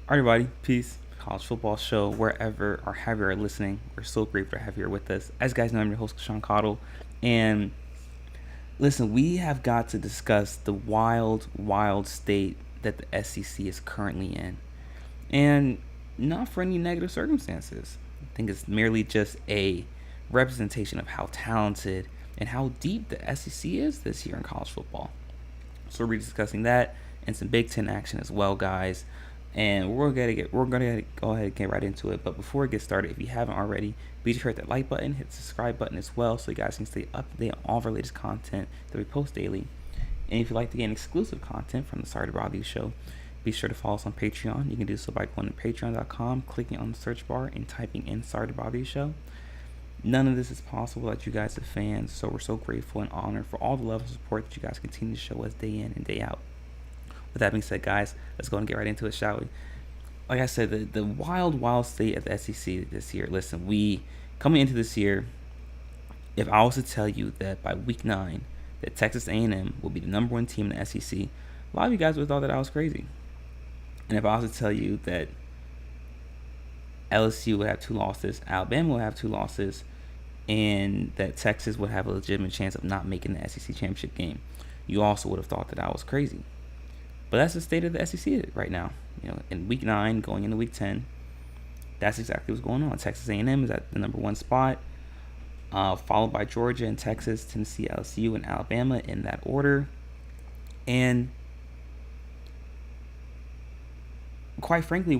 All right, everybody, peace. College football show, wherever or however you're listening. We're so grateful to have you here with us. As you guys know, I'm your host, Sean Cottle. And listen, we have got to discuss the wild, wild state that the SEC is currently in. And not for any negative circumstances. I think it's merely just a representation of how talented and how deep the SEC is this year in college football. So we're discussing that and some Big Ten action as well, guys. And we're gonna go ahead and get right into it. But before we get started, if you haven't already, be sure to hit that like button, hit the subscribe button as well, so you guys can stay up to date on all of our latest content that we post daily. And if you'd like to gain exclusive content from the Sorry to Bother You show, be sure to follow us on Patreon. You can do so by going to patreon.com, clicking on the search bar, and typing in Sorry to Bother You show. None of this is possible without you guys, the fans. So we're so grateful and honored for all the love and support that you guys continue to show us day in and day out. With that being said, guys, let's go and get right into it, shall we? Like I said, the wild, wild state of the SEC this year. Listen, we coming into this year, if I was to tell you that by week 9 that Texas A&M will be the number 1 team in the SEC, a lot of you guys would have thought that I was crazy. And if I was to tell you that LSU would have 2 losses, Alabama would have 2 losses, and that Texas would have a legitimate chance of not making the SEC championship game, you also would have thought that I was crazy. But that's the state of the SEC right now. In week 9, going into week 10, that's exactly what's going on. Texas A&M is at the number 1 spot, followed by Georgia and Texas, Tennessee, LSU, and Alabama in that order. And quite frankly,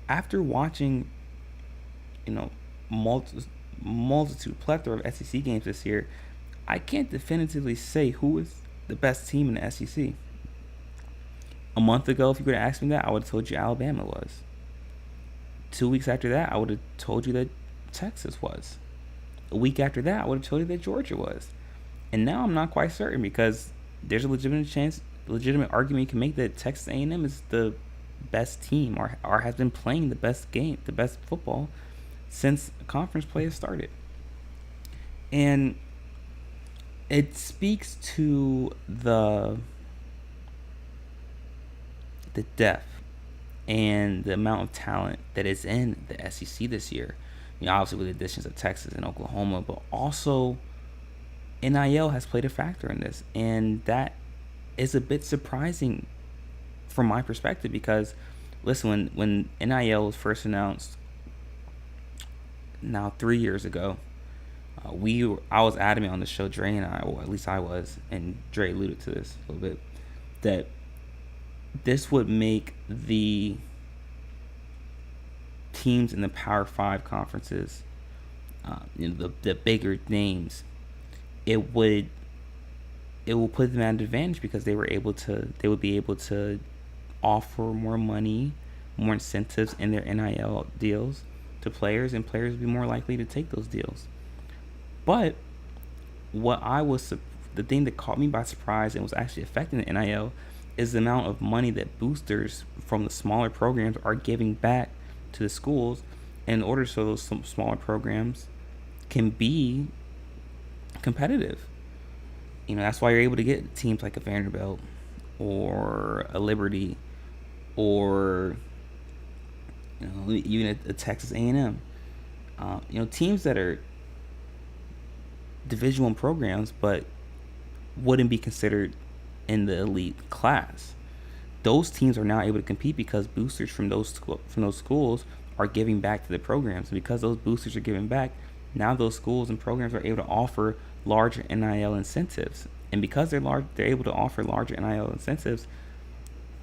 after watching, multitude plethora of SEC games this year, I can't definitively say who is the best team in the SEC. A month ago, if you would have asked me that, I would have told you Alabama was. 2 weeks after that, I would have told you that Texas was. A week after that, I would have told you that Georgia was. And now I'm not quite certain, because there's a legitimate argument you can make that Texas A&M is the best team or has been playing the best football since conference play has started. And it speaks to the depth and the amount of talent that is in the SEC this year. Obviously with the additions of Texas and Oklahoma, but also NIL has played a factor in this, and that is a bit surprising from my perspective, because listen, when NIL was first announced now 3 years ago, I was adamant on the show, Dre and I, or at least I was, and Dre alluded to this a little bit, that this would make the teams in the Power 5 conferences, the bigger names, it will put them at an advantage, because they would be able to offer more money, more incentives in their NIL deals to players, and players would be more likely to take those deals. But the thing that caught me by surprise and was actually affecting the NIL is the amount of money that boosters from the smaller programs are giving back to the schools, in order so those smaller programs can be competitive. That's why you're able to get teams like a Vanderbilt or a Liberty, or even a Texas A&M. Teams that are Division I programs but wouldn't be considered in the elite class. Those teams are now able to compete because boosters from those schools are giving back to the programs. And because those boosters are giving back, now those schools and programs are able to offer larger NIL incentives. And because they're able to offer larger NIL incentives,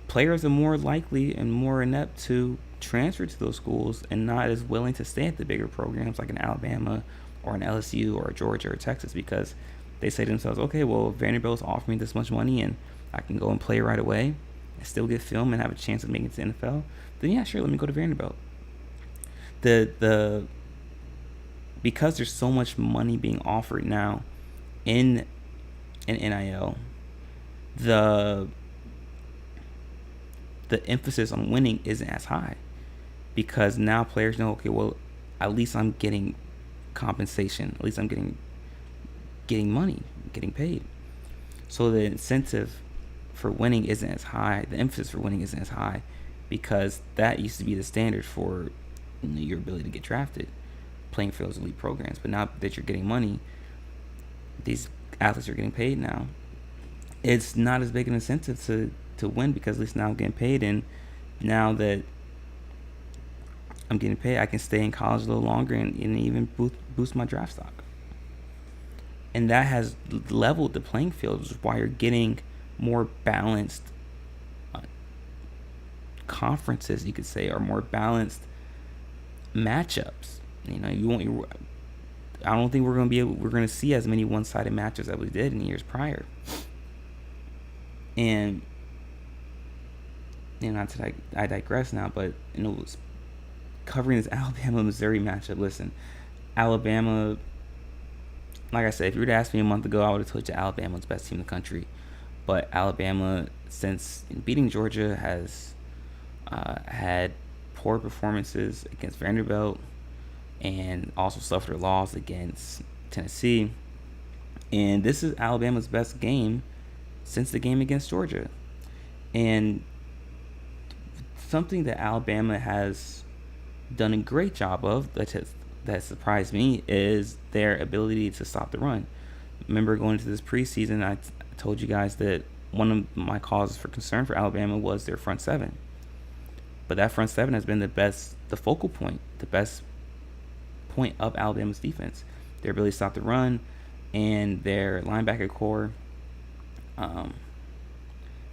players are more likely and more inept to transfer to those schools, and not as willing to stay at the bigger programs like an Alabama or an LSU or a Georgia or Texas, because they say to themselves, okay, well, Vanderbilt's offering me this much money and I can go and play right away and still get film and have a chance of making it to the NFL, then yeah, sure, let me go to Vanderbilt. Because there's so much money being offered now in NIL, the emphasis on winning isn't as high, because now players know, okay, well, at least I'm getting compensation, at least I'm getting money, getting paid. So the incentive for winning isn't as high, the emphasis for winning isn't as high, because that used to be the standard for your ability to get drafted, playing for those elite programs. But now that you're getting money, these athletes are getting paid now. It's not as big an incentive to win, because at least now I'm getting paid, and now that I'm getting paid, I can stay in college a little longer and even boost my draft stock. And that has leveled the playing field, which is why you're getting more balanced conferences, you could say, or more balanced matchups. You won't. I don't think we're going to see as many one-sided matchups as we did in years prior. And not that I digress now, but covering this Alabama-Missouri matchup. Listen, Alabama. Like I said, if you were to ask me a month ago, I would have told you Alabama was the best team in the country. But Alabama, since beating Georgia, has had poor performances against Vanderbilt, and also suffered a loss against Tennessee. And this is Alabama's best game since the game against Georgia. And something that Alabama has done a great job of that surprised me is their ability to stop the run. Remember, going into this preseason, I told you guys that one of my causes for concern for Alabama was their front seven. But that front seven has been the focal point, the best point of Alabama's defense. Their ability to stop the run, and their linebacker core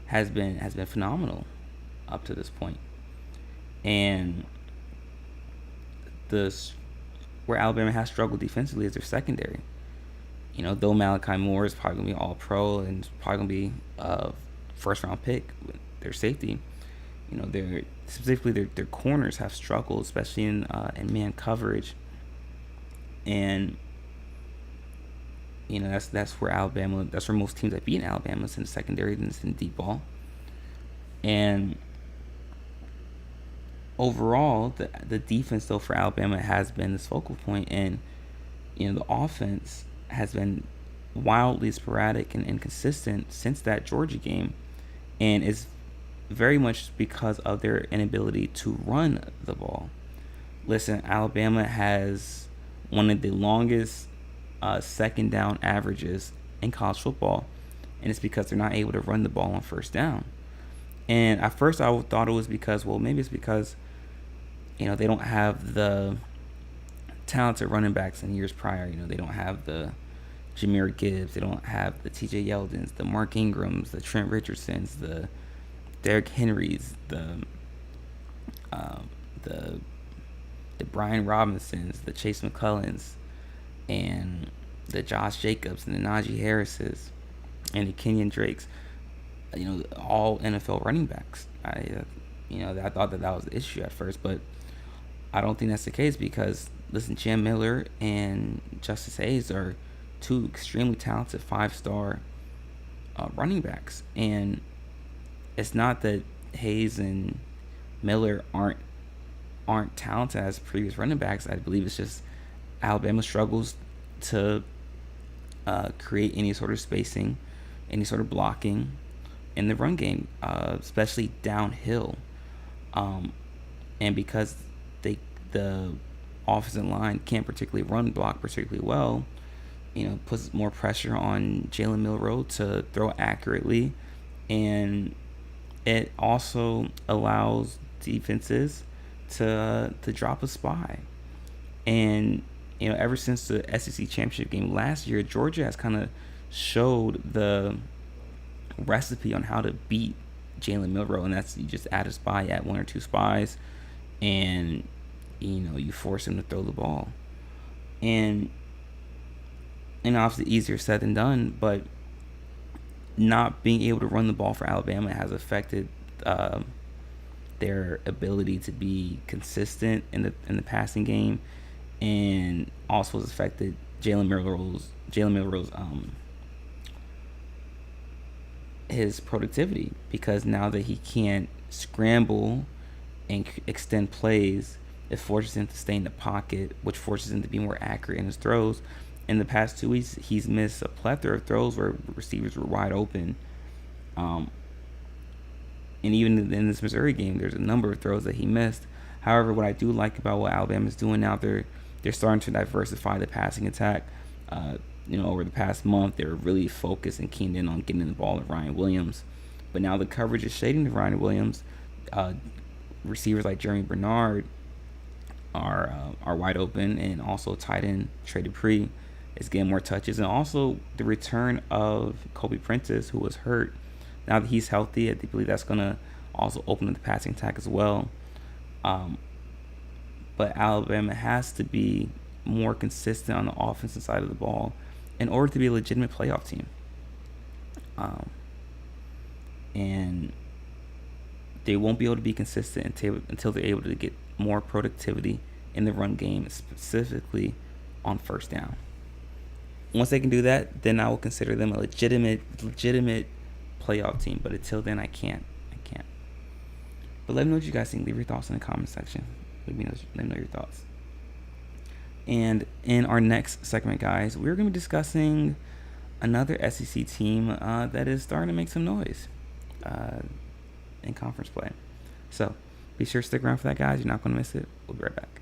has been phenomenal up to this point. And where Alabama has struggled defensively is their secondary. Though Malachi Moore is probably going to be all-pro and probably going to be a first-round pick, their safety, their corners have struggled, especially in man coverage. And that's where most teams have beaten Alabama, is in the secondary and it's in deep ball. And overall, the defense though for Alabama has been this focal point, and the offense has been wildly sporadic and inconsistent since that Georgia game, and it's very much because of their inability to run the ball. Listen, Alabama has one of the longest second down averages in college football, and it's because they're not able to run the ball on first down. And at first I thought it was because, maybe it's because they don't have the talented running backs in years prior. They don't have the Jahmyr Gibbs, they don't have the TJ Yeldons, the Mark Ingrams, the Trent Richardsons, the Derrick Henrys, the Brian Robinsons, the Chase McCullens, and the Josh Jacobs, and the Najee Harrises, and the Kenyon Drakes. All NFL running backs. I thought that was the issue at first, but I don't think that's the case, because listen, Jam Miller and Justice Hayes are two extremely talented 5-star running backs, and it's not that Hayes and Miller aren't talented as previous running backs. I believe it's just Alabama struggles to create any sort of spacing, any sort of blocking in the run game, especially downhill. And because the offensive line can't particularly run block particularly well, puts more pressure on Jalen Milroe to throw accurately, and it also allows defenses to drop a SPY. And ever since the SEC championship game last year, Georgia has kind of showed the recipe on how to beat Jalen Milroe, and that's you just add a SPY, add 1 or 2 SPYs, and you force him to throw the ball. And obviously easier said than done, but not being able to run the ball for Alabama has affected their ability to be consistent in the passing game, and also has affected Jalen Milroe's his productivity, because now that he can't scramble and extend plays, it forces him to stay in the pocket, which forces him to be more accurate in his throws. In the past 2 weeks, he's missed a plethora of throws where receivers were wide open. And even in this Missouri game, there's a number of throws that he missed. However, what I do like about what Alabama's doing now, they're starting to diversify the passing attack. Over the past month, they were really focused and keened in on getting the ball to Ryan Williams. But now the coverage is shading to Ryan Williams. Receivers like Jeremy Bernard are wide open, and also tight end Trey Dupree is getting more touches, and also the return of Kobe Prentice, who was hurt. Now that he's healthy, I believe that's going to also open up the passing attack as well. But Alabama has to be more consistent on the offensive side of the ball in order to be a legitimate playoff team. And they won't be able to be consistent until they're able to get more productivity in the run game, specifically on first down. Once they can do that, then I will consider them a legitimate playoff team. But until then, I can't. But let me know what you guys think. Leave your thoughts in the comment section. Let me know your thoughts. And in our next segment, guys, we're going to be discussing another SEC team that is starting to make some noise in conference play. So be sure to stick around for that, guys. You're not going to miss it. We'll be right back.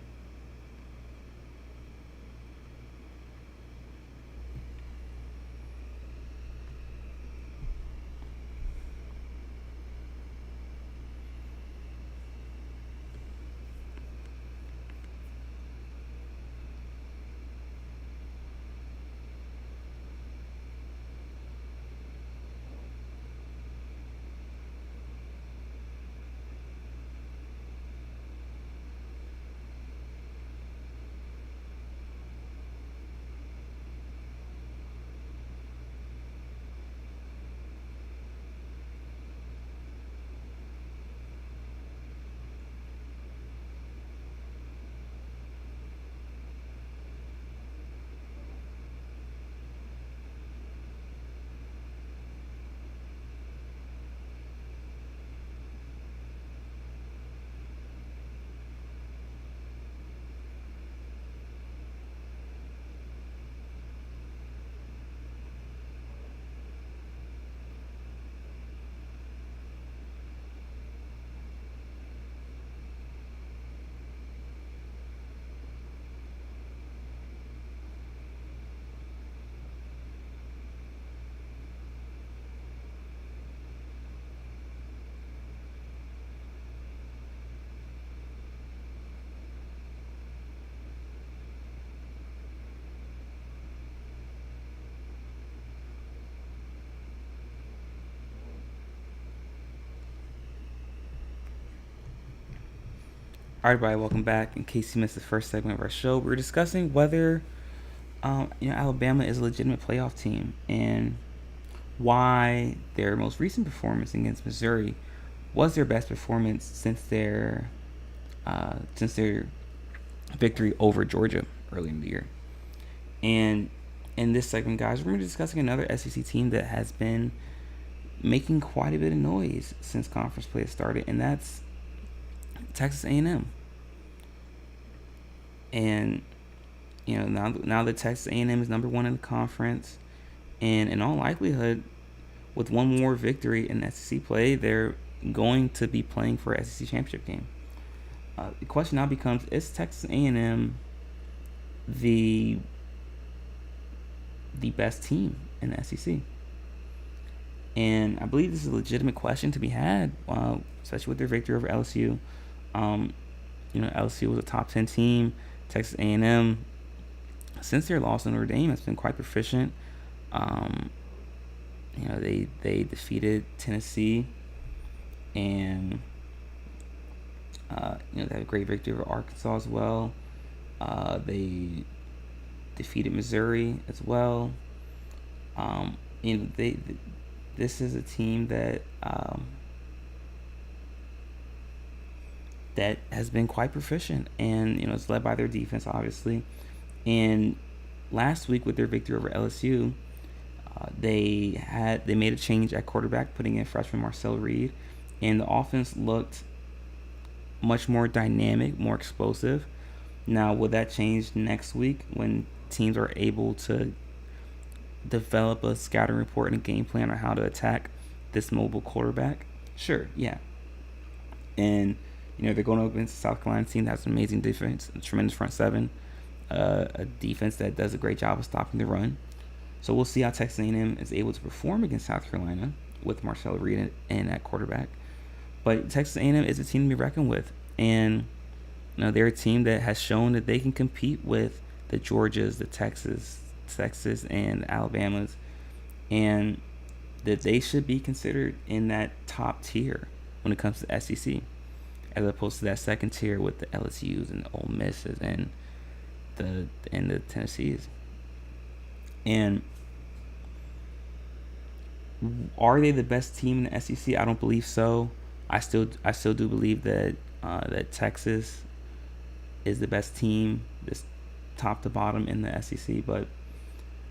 All right, everybody, welcome back. In case you missed the first segment of our show, we're discussing whether Alabama is a legitimate playoff team and why their most recent performance against Missouri was their best performance since their victory over Georgia early in the year. And in this segment, guys, we're going to be discussing another SEC team that has been making quite a bit of noise since conference play started, and that's Texas A&M. And now that Texas A&M is number one in the conference, and in all likelihood, with one more victory in SEC play, they're going to be playing for an SEC championship game. The question now becomes: is Texas A&M the best team in the SEC? And I believe this is a legitimate question to be had, especially with their victory over LSU. LSU was a top 10 team. Texas A&M, since their loss to Notre Dame, has been quite proficient. They defeated Tennessee, and they had a great victory over Arkansas as well. They defeated Missouri as well. This is a team that that has been quite proficient, and it's led by their defense, obviously. And last week with their victory over LSU, they made a change at quarterback, putting in freshman Marcel Reed, and the offense looked much more dynamic, more explosive. Now, will that change next week when teams are able to develop a scouting report and a game plan on how to attack this mobile quarterback? Sure, yeah. And they're going up against a South Carolina team that has an amazing defense, a tremendous front seven, a defense that does a great job of stopping the run. So we'll see how Texas A&M is able to perform against South Carolina with Marcel Reed in at quarterback. But Texas A&M is a team to be reckoned with, and they're a team that has shown that they can compete with the Georgias, the Texas, and Alabamas, and that they should be considered in that top tier when it comes to SEC, as opposed to that second tier with the LSU's and the Ole Misses and the Tennessees. And are they the best team in the SEC? I don't believe so. I still do believe that that Texas is the best team, this top to bottom in the SEC. But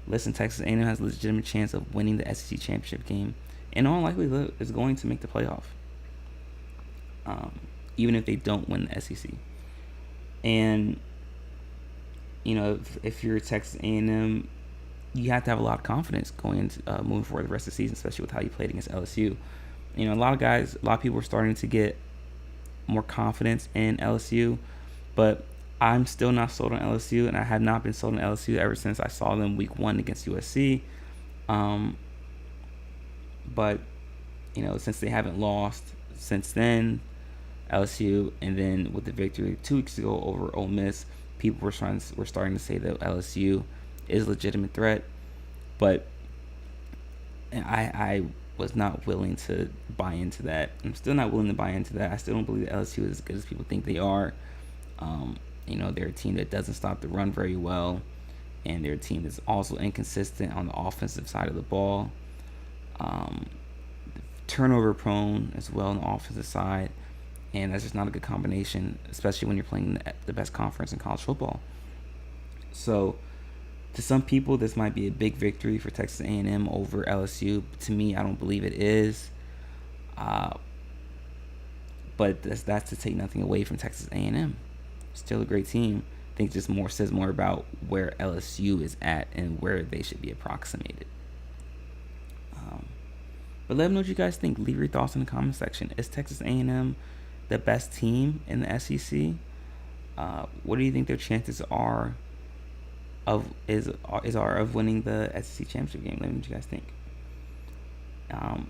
listen, Texas A&M has a legitimate chance of winning the SEC championship game, and all likelihood is going to make the playoff, even if they don't win the SEC. And if you're Texas A&M, you have to have a lot of confidence going into moving forward the rest of the season, especially with how you played against LSU. A lot of people are starting to get more confidence in LSU, but I'm still not sold on LSU, and I have not been sold on LSU ever since I saw them week 1 against USC. But since they haven't lost since then, LSU, and then with the victory 2 weeks ago over Ole Miss, people were starting to say that LSU is a legitimate threat, but I was not willing to buy into that. I'm still not willing to buy into that. I still don't believe that LSU is as good as people think they are. They're a team that doesn't stop the run very well, and they're a team that's also inconsistent on the offensive side of the ball. Turnover prone as well on the offensive side, and that's just not a good combination, especially when you're playing the best conference in college football. So to some people, this might be a big victory for Texas A&M over LSU. To me, I don't believe it is. But that's to take nothing away from Texas A&M. Still a great team. I think just says more about where LSU is at and where they should be approximated. But let me know what you guys think. Leave your thoughts in the comment section. Is Texas A&M the best team in the SEC? What do you think their chances are of winning the SEC championship game? Let me know what you guys think.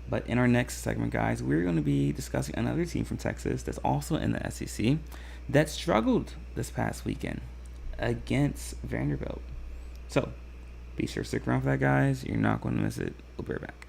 But in our next segment, guys, we're going to be discussing another team from Texas that's also in the SEC that struggled this past weekend against Vanderbilt. So be sure to stick around for that, guys. You're not going to miss it. We'll be right back.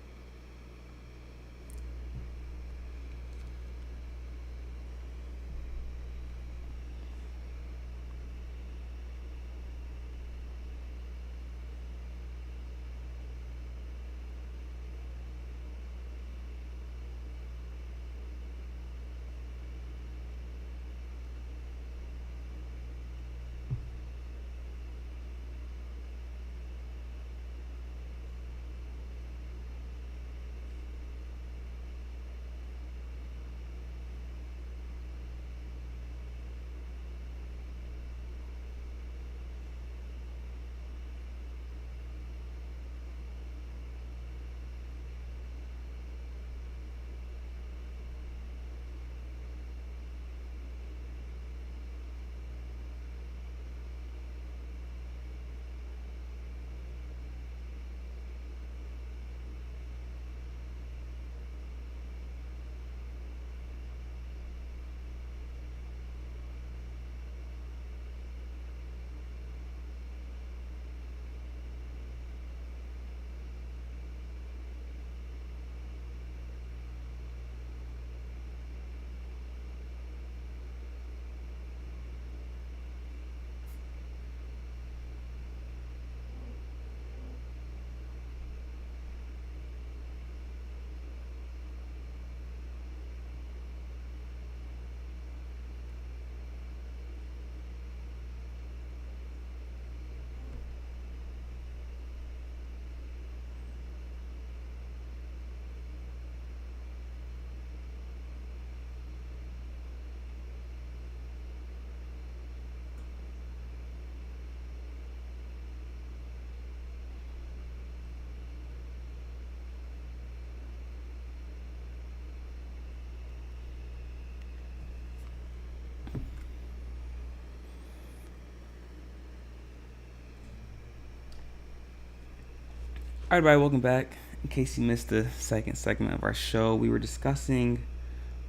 All right, everybody, welcome back. In case you missed the second segment of our show, we were discussing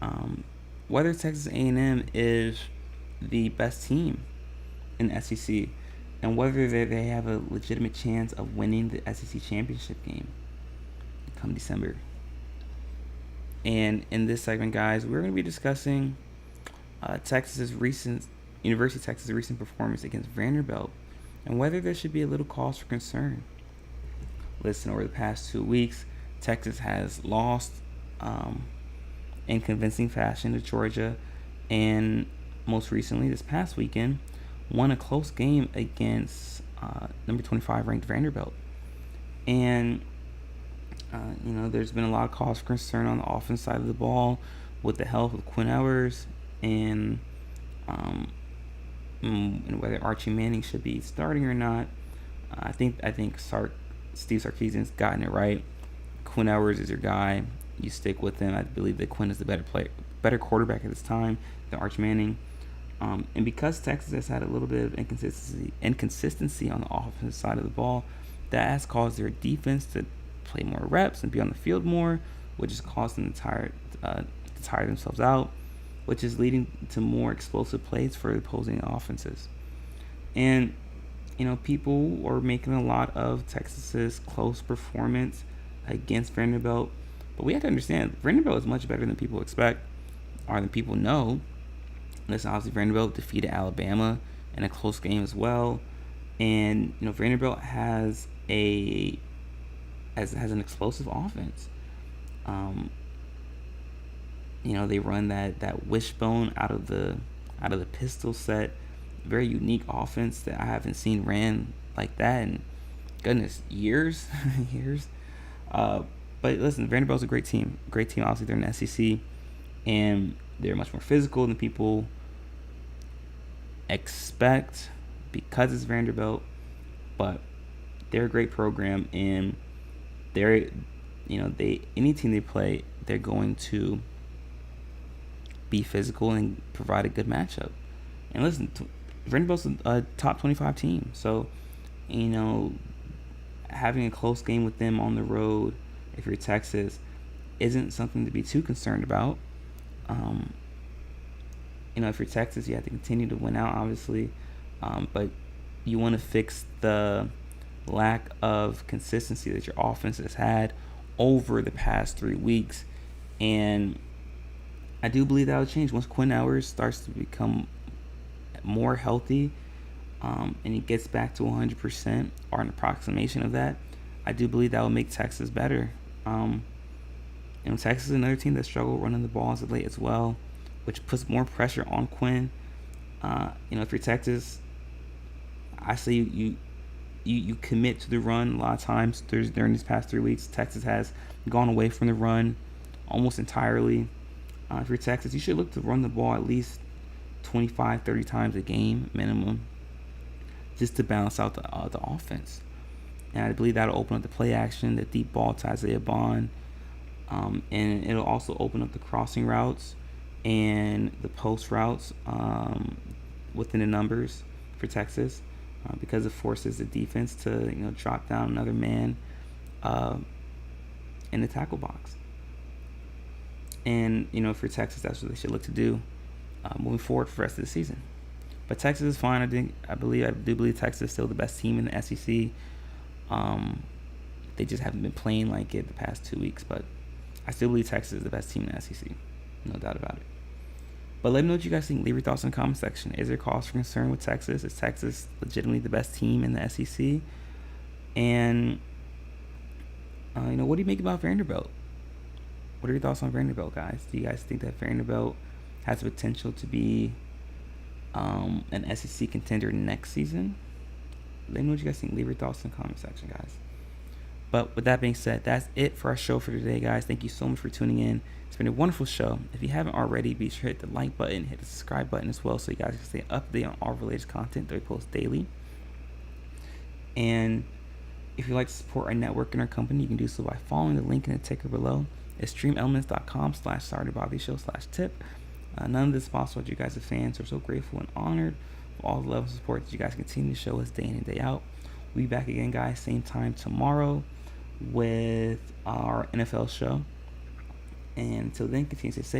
um, whether Texas A&M is the best team in the SEC and whether they have a legitimate chance of winning the SEC championship game come December. And in this segment, guys, we're going to be discussing Texas's recent University of Texas' recent performance against Vanderbilt and whether there should be a little cause for concern. Listen, over the past 2 weeks, Texas has lost um, in convincing fashion to Georgia, and most recently, this past weekend, won a close game against number 25 ranked Vanderbilt. And there's been a lot of cause for concern on the offense side of the ball with the health of Quinn Ewers and and whether Archie Manning should be starting or not. I think Steve Sarkisian's gotten it right. Quinn Ewers is your guy. You stick with him. I believe that Quinn is the better quarterback at this time than Arch Manning. And because Texas has had a little bit of inconsistency on the offensive side of the ball, that has caused their defense to play more reps and be on the field more, which has caused them to tire themselves out, which is leading to more explosive plays for opposing offenses. And people are making a lot of Texas's close performance against Vanderbilt, but we have to understand Vanderbilt is much better than people expect or than people know. Listen, obviously Vanderbilt defeated Alabama in a close game as well, and Vanderbilt has an explosive offense. They run that wishbone out of the pistol set, very unique offense that I haven't seen ran like that in goodness years. But listen, Vanderbilt's a great team. Obviously they're in the SEC, and they're much more physical than people expect because it's Vanderbilt. But they're a great program, and any team they play, they're going to be physical and provide a good matchup. And listen, Vanderbilt's a top 25 team, so having a close game with them on the road, if you're Texas, isn't something to be too concerned about. If you're Texas, you have to continue to win out, obviously, but you want to fix the lack of consistency that your offense has had over the past 3 weeks, and I do believe that will change once Quinn Ewers starts to become more healthy, and he gets back to 100% or an approximation of that. I do believe that will make Texas better. Texas is another team that struggled running the ball as of late as well, which puts more pressure on Quinn. If you're Texas, I say you commit to the run a lot of times. During these past 3 weeks, Texas has gone away from the run almost entirely. If you're Texas, you should look to run the ball at least 25, 30 times a game minimum, just to balance out the offense. And I believe that'll open up the play action, the deep ball to Isaiah Bond, and it'll also open up the crossing routes and the post routes within the numbers for Texas, because it forces the defense to drop down another man in the tackle box. And for Texas, that's what they should look to do moving forward for the rest of the season. But Texas is fine. I do believe Texas is still the best team in the SEC. They just haven't been playing like it the past 2 weeks, but I still believe Texas is the best team in the SEC, no doubt about it. But let me know what you guys think. Leave your thoughts in the comment section. Is there cause for concern with Texas? Is Texas legitimately the best team in the SEC? And what do you make about Vanderbilt? What are your thoughts on Vanderbilt, guys? Do you guys think that Vanderbilt has the potential to be an SEC contender next season? Let me know what you guys think. Leave your thoughts in the comment section, guys. But with that being said, that's it for our show for today, guys. Thank you so much for tuning in. It's been a wonderful show. If you haven't already, be sure to hit the like button, hit the subscribe button as well, so you guys can stay up to date on all related content that we post daily. And if you'd like to support our network and our company, you can do so by following the link in the ticker below. It's streamelements.com/SorrytobotheryouLLC/tip. None of this is possible with you guys as fans. We're so grateful and honored for all the love and support that you guys continue to show us day in and day out. We'll be back again, guys, same time tomorrow. with our NFL show. And until then, continue to stay safe.